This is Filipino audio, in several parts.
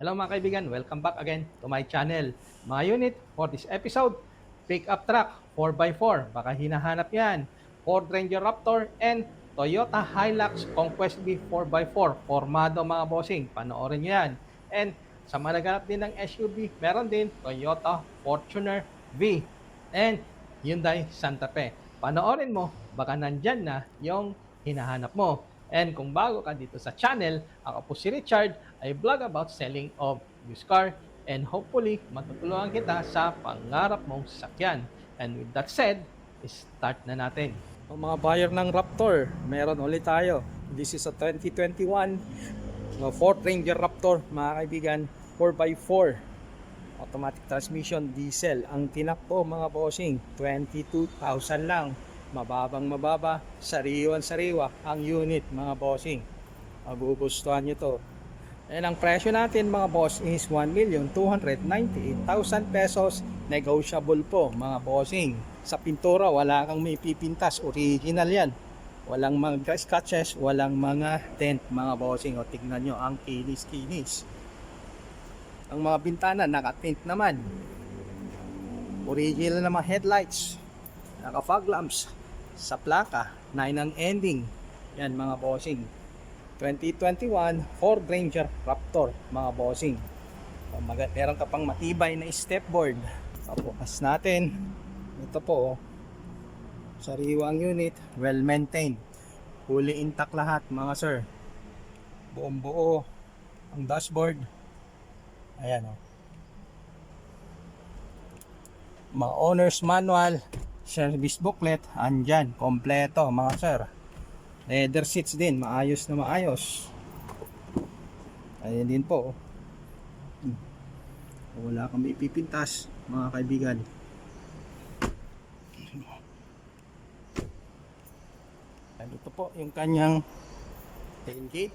Hello mga kaibigan, welcome back again to my channel. Mga unit, for this episode, pickup truck 4x4. Baka hinahanap yan. Ford Ranger Raptor and Toyota Hilux Conquest B 4x4. Formado mga bossing, panoorin nyo yan. And sa mga naghanap din ng SUV, meron din Toyota Fortuner V and Hyundai Santa Fe. Panoorin mo, baka nandyan na yung hinahanap mo. And kung bago ka dito sa channel, ako po si Richard, ay vlog about selling of used car and hopefully matutulungan kita sa pangarap mong sasakyan. And with that said, start na natin. Ang mga buyer ng Raptor, meron ulit tayo. This is a 2021 Ford Ranger Raptor, mga kaibigan, 4x4 automatic transmission diesel. Ang tinakbo mga bossing, 22,000 lang. Mababang mababa, sariwan-sariwa ang unit mga bossing. Magugustuhan nyo to. And ang presyo natin mga boss is 1,298,000 pesos. Negotiable po mga bossing. Sa pintura wala kang may pipintas, original yan. Walang mga scratches, walang mga dent mga bossing. O tignan nyo ang kinis-kinis. Ang mga bintana naka-tint naman. Original na mga headlights. Naka-fog lamps. Sa plaka, 9 ang ending. Yan mga bossing. 2021 Ford Ranger Raptor mga bossing. Meron ka pang matibay na stepboard. Pabukas natin. Ito po, sariwang unit, well maintained, fully intact lahat mga sir. Buong buo ang dashboard. Ayan o. Mga owner's manual, service booklet, andyan, kompleto mga sir. Leather seats din, maayos na maayos. Ayan din po. Wala kang ipipintas, mga kaibigan. Ayan, ito po yung kanyang tailgate,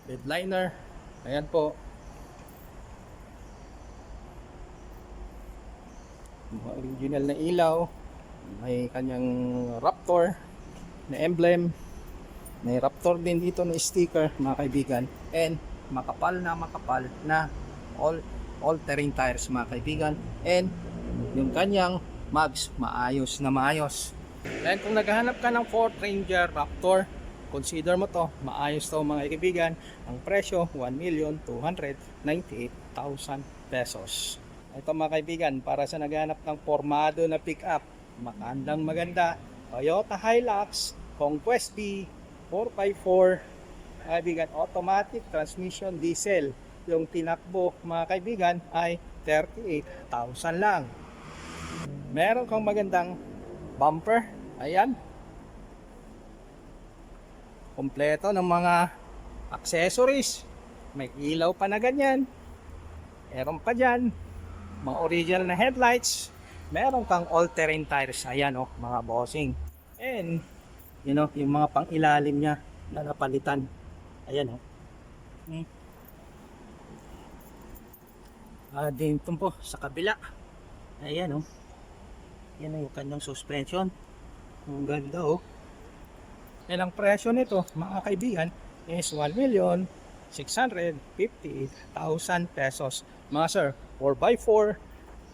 bed liner. Ayan po. Original na ilaw. May kanyang Raptor na emblem. May Raptor din dito na sticker mga kaibigan. And makapal na all-terrain tires mga kaibigan. And yung kanyang mags maayos na maayos. And kung naghahanap ka ng Ford Ranger Raptor, consider mo to, maayos to mga kaibigan. Ang presyo 1,298,000 pesos. Ito mga kaibigan, para sa naghahanap ng formado na pick-up, maganda Toyota Hilux Conquest B 4x4 kaibigan, automatic transmission diesel. Yung tinakbo mga kaibigan ay 38,000 lang. Meron kang magandang bumper. Ayan, kompleto ng mga accessories. May ilaw pa na ganyan. Meron pa dyan mga original na headlights. Meron kang all-terrain tires. Ayan o mga bossing. And yung mga pang ilalim niya na napalitan. Ayan o. Dito po sa kabila. Ayan o. Yan yung kanyang suspension. Ang ganda o. And ang presyo nito mga kaibigan is 1,650,000 pesos. Mga sir, 4x4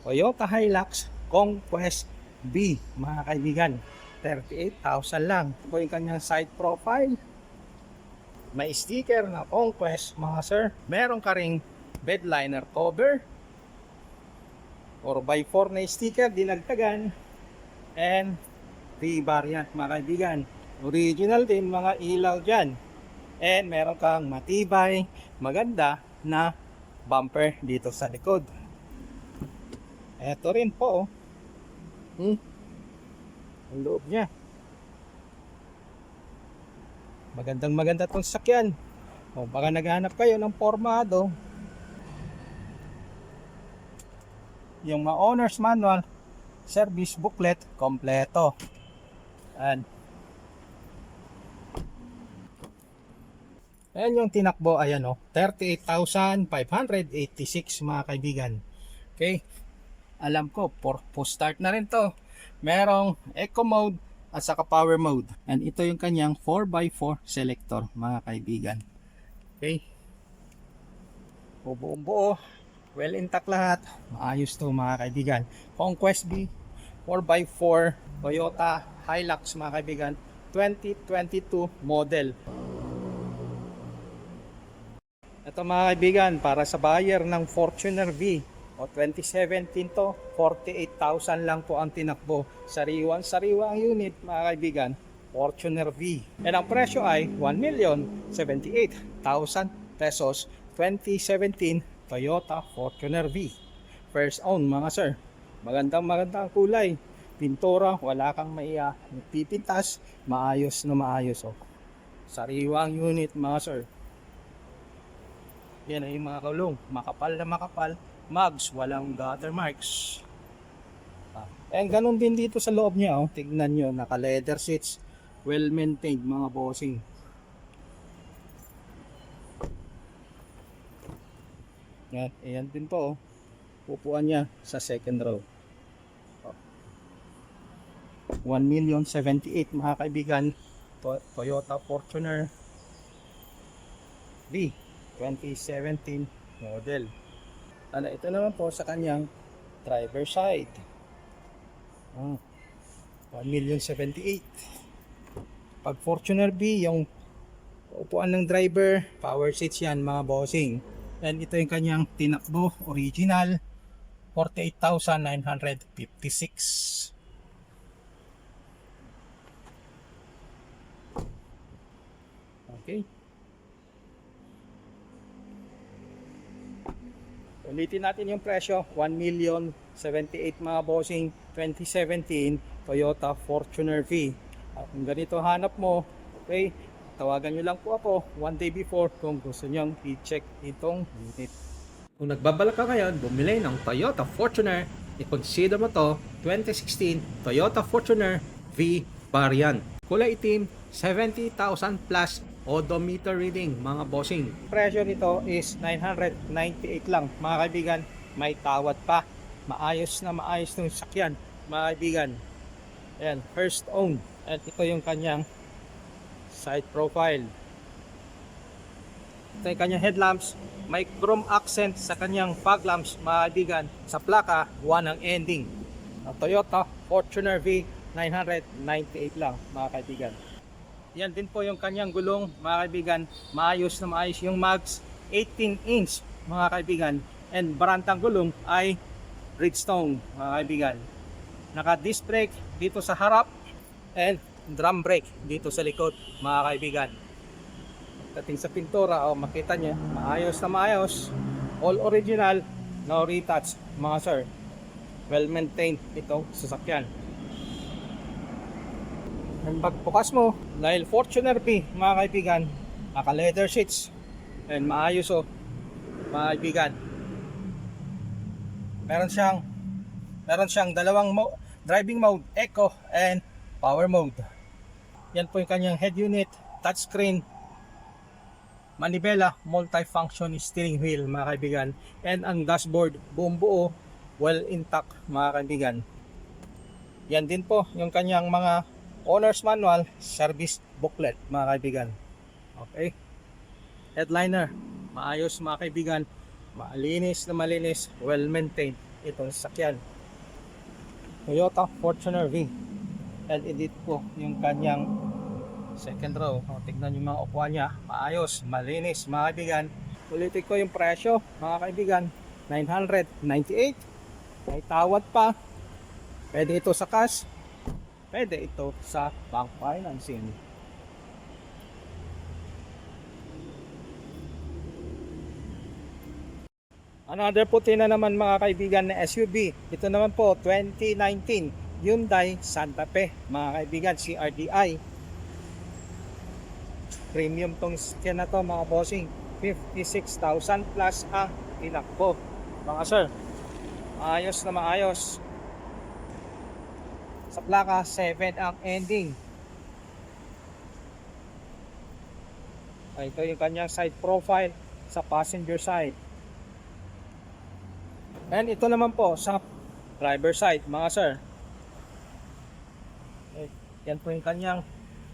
Toyota Hilux Conquest B mga kaibigan, 38,000 lang. Ito yung kanyang side profile. May sticker na Conquest mga sir. Meron ka ring bed liner cover, 4x4 na sticker dinagdagan, and variant mga kaibigan. Original din mga ilaw dyan. And meron kang matibay, maganda na bumper dito sa likod. Ito rin po ang loob niya. Maganda itong sakyan. O baka naghanap kayo ng formado, yung mga owner's manual, service booklet, kompleto. Ayan yung tinakbo, ayan o, 38,586 mga kaibigan. Okay, alam ko, for start na rin to. Merong eco mode at saka power mode. And ito yung kanyang 4x4 selector mga kaibigan. Okay, buong buo, well intact lahat. Maayos to mga kaibigan. Conquest B 4x4 Toyota Hilux mga kaibigan, 2022 model. Ito mga kaibigan, para sa buyer ng Fortuner V o 2017 to, 48,000 lang po ang tinakbo. Sariwang-sariwa ang unit mga kaibigan, Fortuner V. And ang presyo ay 1,078,000 pesos, 2017 Toyota Fortuner V. First own mga sir. Magandang kulay. Pintura, wala kang pipintas, maayos na maayos. Oh. Sariwang unit mga sir. Yan ay mga kulong, makapal na makapal, mags, walang gutter marks. And ganun din dito sa loob niya, oh. Tignan nyo, naka leather seats, well maintained mga bossing. Yan, ayan din po, oh. Pupuan niya sa second row. 1,078,000 mga kaibigan, Toyota Fortuner V 2017 model. Ito naman po sa kanyang driver side. 1,078,000. Pag Fortuner B, yung upuan ng driver, power seats yan mga bossing. And ito yung kanyang tinakbo, original, 48,956. Okay. Ulitin natin yung presyo, 1,078,000 mga bossing, 2017 Toyota Fortuner V. At kung ganito hanap mo, okay, tawagan nyo lang po ako one day before kung gusto nyong i-check itong unit. Kung nagbabalak ka ngayon bumili ng Toyota Fortuner, i-consider mo to 2016 Toyota Fortuner V variant. Kulay itim, 70,000 plus odometer reading mga bossing. Presyo nito is 998 lang mga kaibigan. May tawad pa. Maayos na maayos ng sakyan mga kaibigan. Ayan, first own. At ito yung kanyang side profile. Ito yung kanyang headlamps. May chrome accent sa kanyang fog lamps mga kaibigan. Sa plaka, 1 ang ending. Toyota Fortuner V, 998 lang mga kaibigan. Yan din po yung kanyang gulong mga kaibigan. Maayos na maayos yung mags, 18 inch mga kaibigan. And barantang gulong ay Bridgestone mga kaibigan. Naka disc brake dito sa harap and drum brake dito sa likod mga kaibigan. Dating sa pintura, makita nyo, maayos na maayos. All original, no retouch mga sir. Well maintained itong sasakyan. And pagbukas mo, dahil Fortuner B mga kaibigan, naka leather seats and maayos mga kaibigan. Meron siyang dalawang driving mode, eco and power mode. Yan po yung kanyang head unit, touchscreen, manibela, multifunction steering wheel mga kaibigan, and ang dashboard buong buo, well intact mga kaibigan. Yan din po yung kanyang mga owner's manual, service booklet mga kaibigan. Okay. Headliner, maayos mga kaibigan, malinis na malinis, well maintained itong sasakyan. Toyota Fortuner V. And edit po yung kanyang second row. Tignan yung mga upuan niya, maayos, malinis mga kaibigan. Ulitin ko yung presyo mga kaibigan, 998. May tawad pa. Pwede ito sa cash, pwede ito sa bank financing. Another puti na naman mga kaibigan na SUV. Ito naman po 2019 Hyundai Santa Fe mga kaibigan, CRDI. Premium tong skin na to mga bossing. 56,000 plus ang tinakbo mga sir. Ayos na maayos. Sa plaka, 7 ang ending. Ito yung kanyang side profile sa passenger side. And ito naman po sa driver side mga sir. Yan po yung kanyang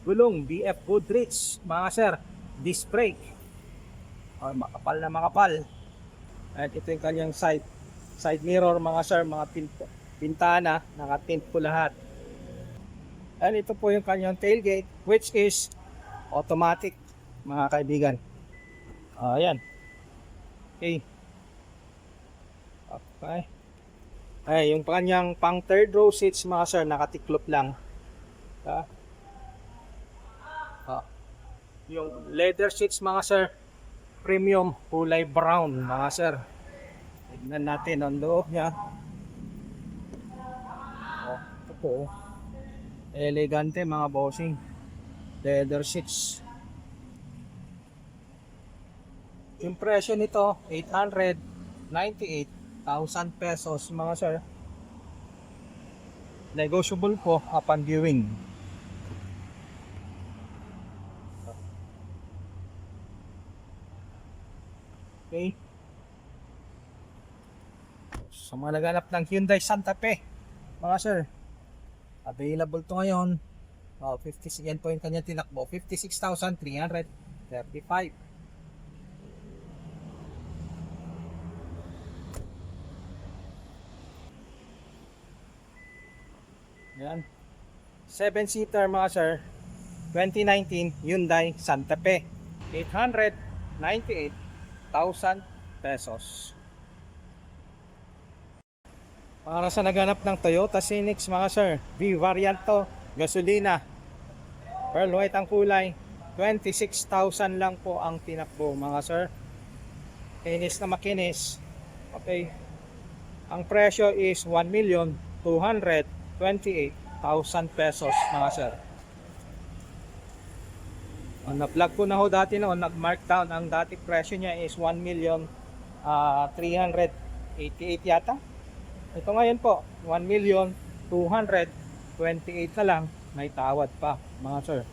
gulong, BF Goodrich mga sir. Disc brake. Makapal na makapal. At ito yung kanyang side mirror mga sir, mga pintana, naka-tint po lahat. And ito po yung kanyang tailgate, which is automatic mga kaibigan. Ayan. Okay. Okay. Ay, yung kanyang pang third row seats mga sir, nakatiklop lang. Ah. Yung leather seats mga sir, premium, kulay brown mga sir. Tignan natin ang loob niya. Ito po. Elegante mga bossing. Leather seats. Yung presyo nito, 898,000 pesos mga sir. Negotiable po upon viewing. Okay. Sa mga naghanap ng Hyundai Santa Fe, mga sir, available to ngayon. 56 yan po yung kanyang tinakbo. 56,335. Yan. 7-seater mga sir. 2019 Hyundai Santa Fe. 898,000 pesos. Para sa naghanap ng Toyota Civic mga sir, V variant to, gasolina, pearl white ang kulay, 26,000 lang po ang tinakbo mga sir. Kinis na makinis. Okay. Ang presyo is 1,228,000 pesos mga sir. Na-vlog ko na ho dati noon, nag-mark down ang dati presyo niya is 1,388 yata. Ito ngayon po, 1,228 na lang, may tawad pa mga sir.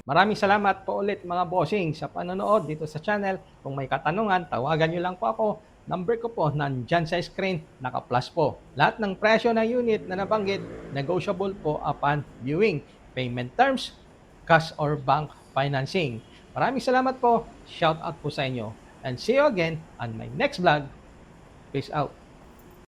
Maraming salamat po ulit mga bossing sa panonood dito sa channel. Kung may katanungan, tawagan nyo lang po ako. Number ko po nandyan sa screen, naka-plus po. Lahat ng presyo ng unit na nabanggit, negotiable po upon viewing. Payment terms, cash or bank financing. Maraming salamat po. Shout out po sa inyo. And see you again on my next vlog. Peace out.